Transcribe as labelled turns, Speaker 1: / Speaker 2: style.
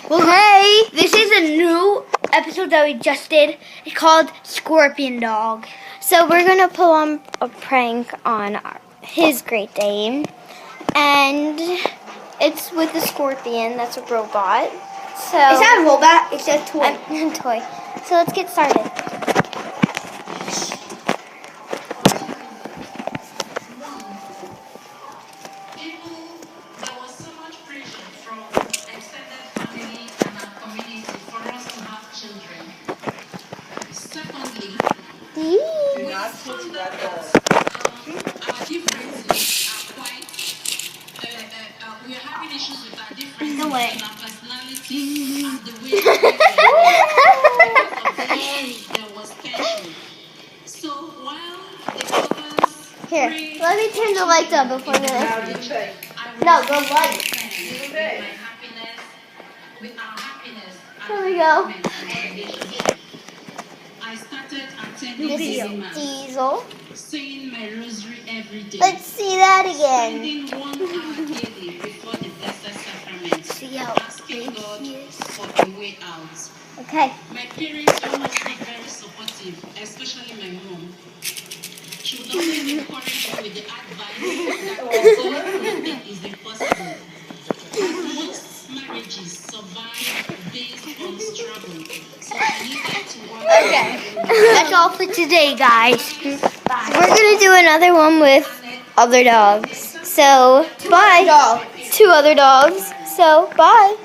Speaker 1: Well, hey, this is a new episode that we just did. It's called Scorpion Dog.
Speaker 2: So we're going to pull on a prank on his Great Dane. And it's with the scorpion. That's a robot. So
Speaker 1: It's not a robot, it's a toy.
Speaker 2: A toy. So let's get started.
Speaker 3: Do not put that
Speaker 4: our differences are quite. We are having issues with our differences
Speaker 1: No way.
Speaker 4: and our personalities and the way we live. There was tension. So while the others
Speaker 2: Here, let me turn the lights on before the... No, the lights.
Speaker 4: with my happiness, with our happiness.
Speaker 2: Here we go.
Speaker 4: I started attending
Speaker 2: This
Speaker 4: Daily
Speaker 2: is
Speaker 4: Mass,
Speaker 2: Diesel.
Speaker 4: saying my rosary every day.
Speaker 2: Let's see that again.
Speaker 4: Spending 1 hour daily before the Blessed Sacrament,
Speaker 2: See how
Speaker 4: asking
Speaker 2: big
Speaker 4: God
Speaker 2: he is.
Speaker 4: for a way out.
Speaker 2: Okay.
Speaker 4: My parents are mostly very supportive, especially my mom. She would always encourage me with the advice that God nothing is impossible. As most marriages survive based on struggle, so I needed to work.
Speaker 1: Okay, that's all for today, guys. Bye.
Speaker 2: We're going to do another one with other dogs. So, bye.
Speaker 1: Dog.
Speaker 2: 2 other dogs. So, bye.